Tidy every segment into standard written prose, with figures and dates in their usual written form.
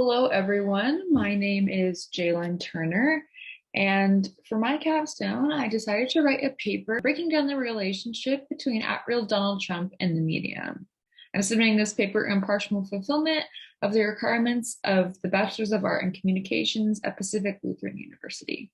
Hello, everyone. My name is Jalyn Turner, and for my capstone, I decided to write a paper breaking down the relationship between @real Donald Trump and the media. I'm submitting this paper in partial fulfillment of the requirements of the Bachelor's of Art in Communications at Pacific Lutheran University.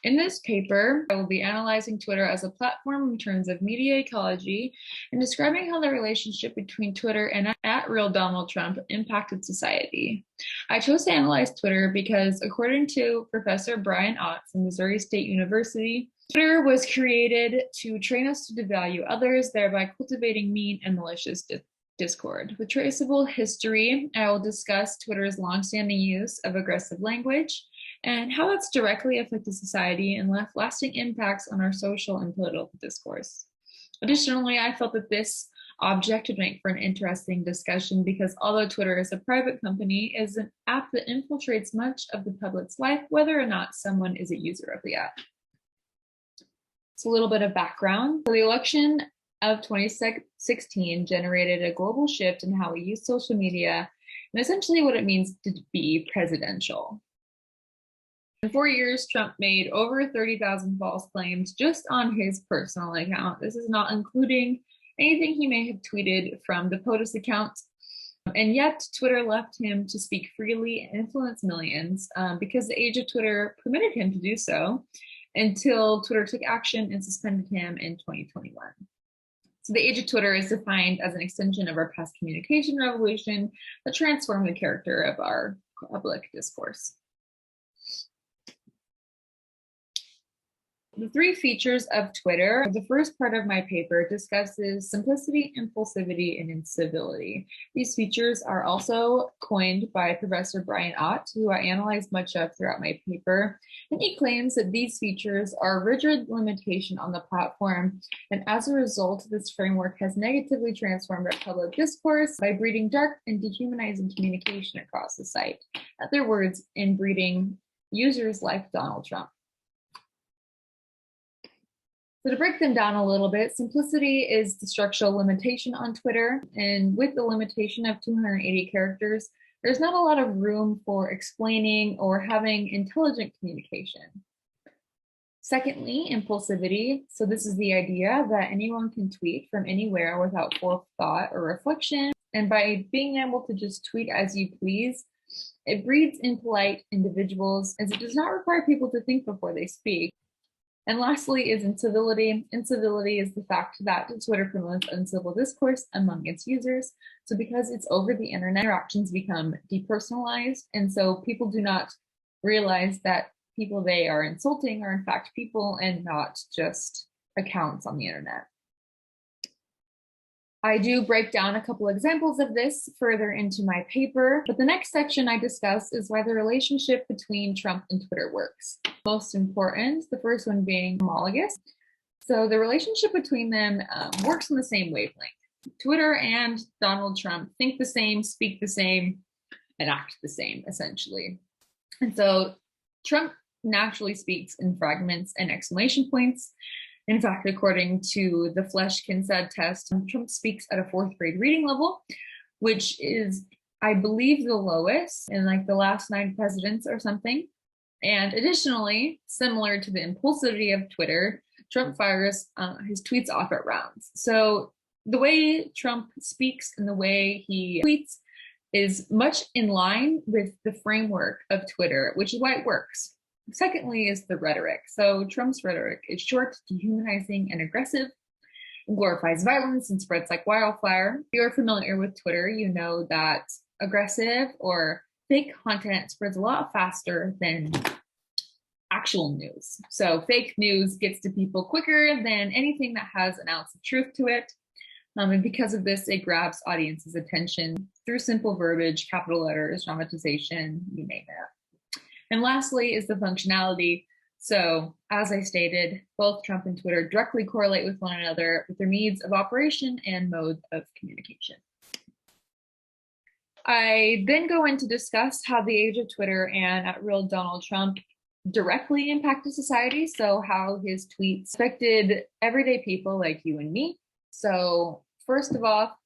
In this paper, I will be analyzing Twitter as a platform in terms of media ecology and describing how the relationship between Twitter and @real Donald Trump impacted society. I chose to analyze Twitter because, according to Professor Brian Ott from Missouri State University, Twitter was created to train us to devalue others, thereby cultivating mean and malicious discord. With traceable history, I will discuss Twitter's longstanding use of aggressive language and how it's directly affected society and left lasting impacts on our social and political discourse. Additionally, I felt that this object would make for an interesting discussion because although Twitter is a private company, it is an app that infiltrates much of the public's life, whether or not someone is a user of the app. So a little bit of background. So the election of 2016 generated a global shift in how we use social media and essentially what it means to be presidential. In 4 years, Trump made over 30,000 false claims just on his personal account. This is not including anything he may have tweeted from the POTUS account. And yet, Twitter left him to speak freely and influence millions because the age of Twitter permitted him to do so until Twitter took action and suspended him in 2021. So the age of Twitter is defined as an extension of our past communication revolution that transformed the character of our public discourse. The three features of Twitter. The first part of my paper discusses simplicity, impulsivity, and incivility. These features are also coined by Professor Brian Ott, who I analyzed much of throughout my paper. And he claims that these features are a rigid limitation on the platform. And as a result, this framework has negatively transformed our public discourse by breeding dark and dehumanizing communication across the site. In other words, inbreeding users like Donald Trump. So to break them down a little bit, simplicity is the structural limitation on Twitter. And with the limitation of 280 characters, there's not a lot of room for explaining or having intelligent communication. Secondly, impulsivity. So this is the idea that anyone can tweet from anywhere without forethought or reflection. And by being able to just tweet as you please, it breeds impolite individuals as it does not require people to think before they speak. And lastly is incivility. Incivility is the fact that Twitter promotes uncivil discourse among its users. So because it's over the internet, interactions become depersonalized. And so people do not realize that people they are insulting are in fact people and not just accounts on the internet. I do break down a couple examples of this further into my paper, but the next section I discuss is why the relationship between Trump and Twitter works. Most important, the first one being homologous. So the relationship between them works on the same wavelength. Twitter and Donald Trump think the same, speak the same, and act the same, essentially. And so Trump naturally speaks in fragments and exclamation points. In fact, according to the Flesch-Kinsad test, Trump speaks at a 4th grade reading level, which is, I believe, the lowest in like the last 9 presidents or something. And additionally, similar to the impulsivity of Twitter, Trump fires his tweets off at rounds. So the way Trump speaks and the way he tweets is much in line with the framework of Twitter, which is why it works. Secondly is the rhetoric. So Trump's rhetoric is short, dehumanizing, and aggressive. It glorifies violence and spreads like wildfire. If you're familiar with Twitter, you know that aggressive or fake content spreads a lot faster than actual news. So fake news gets to people quicker than anything that has an ounce of truth to it. And because of this, it grabs audience's attention through simple verbiage, capital letters, dramatization, you name it. And lastly is the functionality. So as I stated, both Trump and Twitter directly correlate with one another with their means of operation and mode of communication. I then go in to discuss how the age of Twitter and @real Donald Trump directly impacted society. So how his tweets affected everyday people like you and me. So first of all,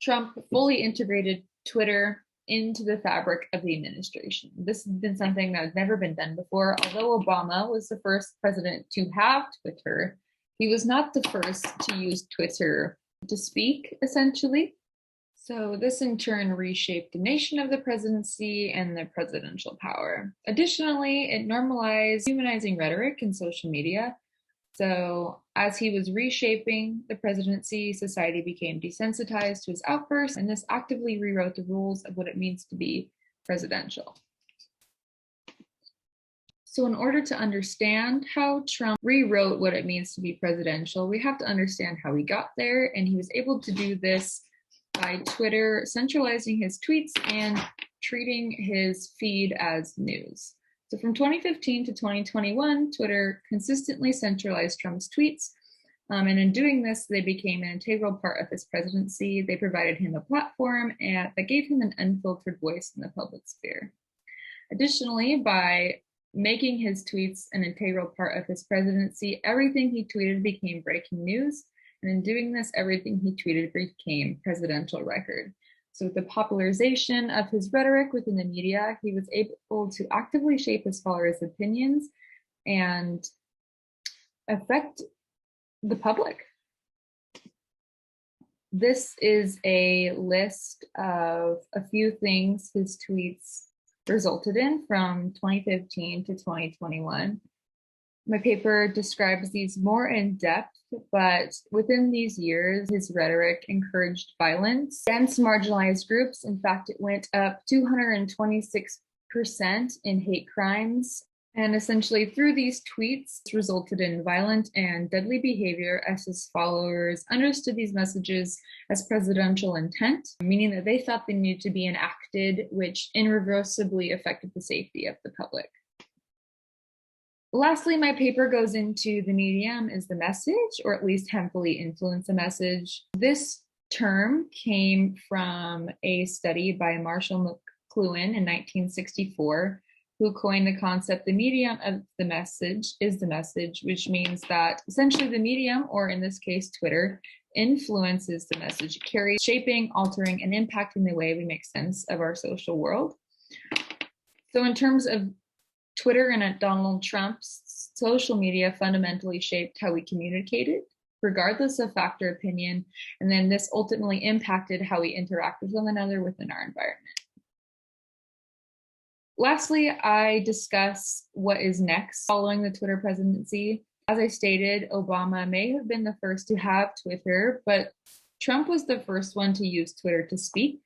Trump fully integrated Twitter into the fabric of the administration. This has been something that has never been done before. Although Obama was the first president to have Twitter, he was not the first to use Twitter to speak, essentially. So this in turn reshaped the nation of the presidency and the presidential power. Additionally, it normalized humanizing rhetoric in social media. So as he was reshaping the presidency, society became desensitized to his outbursts, and this actively rewrote the rules of what it means to be presidential. So in order to understand how Trump rewrote what it means to be presidential, we have to understand how he got there, and he was able to do this by Twitter centralizing his tweets and treating his feed as news. So from 2015 to 2021, Twitter consistently centralized Trump's tweets. And in doing this, they became an integral part of his presidency. They provided him a platform that gave him an unfiltered voice in the public sphere. Additionally, by making his tweets an integral part of his presidency, everything he tweeted became breaking news. And in doing this, everything he tweeted became presidential record. So with the popularization of his rhetoric within the media, he was able to actively shape his followers' opinions and affect the public. This is a list of a few things his tweets resulted in from 2015 to 2021. My paper describes these more in depth, but within these years, his rhetoric encouraged violence against marginalized groups. In fact, it went up 226% in hate crimes. And essentially through these tweets, resulted in violent and deadly behavior as his followers understood these messages as presidential intent, meaning that they thought they needed to be enacted, which irreversibly affected the safety of the public. Lastly, my paper goes into the medium is the message, or at least heavily influence the message. This term came from a study by Marshall McLuhan in 1964, who coined the concept, the medium of the message is the message, which means that essentially the medium, or in this case, Twitter, influences the message it carries, shaping, altering, and impacting the way we make sense of our social world. So in terms of Twitter and Donald Trump's social media fundamentally shaped how we communicated, regardless of fact or opinion, and then this ultimately impacted how we interact with one another within our environment. Lastly, I discuss what is next following the Twitter presidency. As I stated, Obama may have been the first to have Twitter, but Trump was the first one to use Twitter to speak.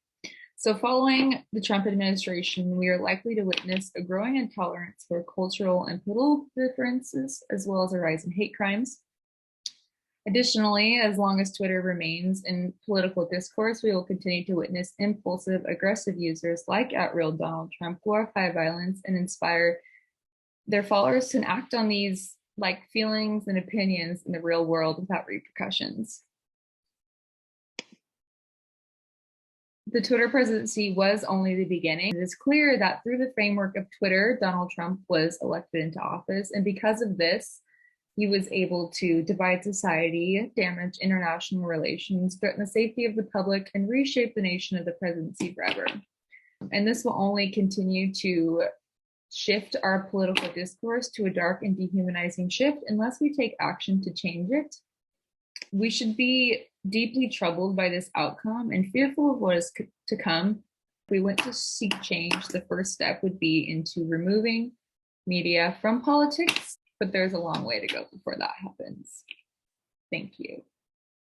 So following the Trump administration, we are likely to witness a growing intolerance for cultural and political differences, as well as a rise in hate crimes. Additionally, as long as Twitter remains in political discourse, we will continue to witness impulsive, aggressive users like @real Donald Trump glorify violence and inspire their followers to act on these feelings and opinions in the real world without repercussions. The Twitter presidency was only the beginning. It is clear that through the framework of Twitter, Donald Trump was elected into office. And because of this, he was able to divide society, damage international relations, threaten the safety of the public, and reshape the nation of the presidency forever. And this will only continue to shift our political discourse to a dark and dehumanizing shift unless we take action to change it. We should be deeply troubled by this outcome and fearful of what is to come. If we went to seek change, the first step would be into removing media from politics, but there's a long way to go before that happens. Thank you.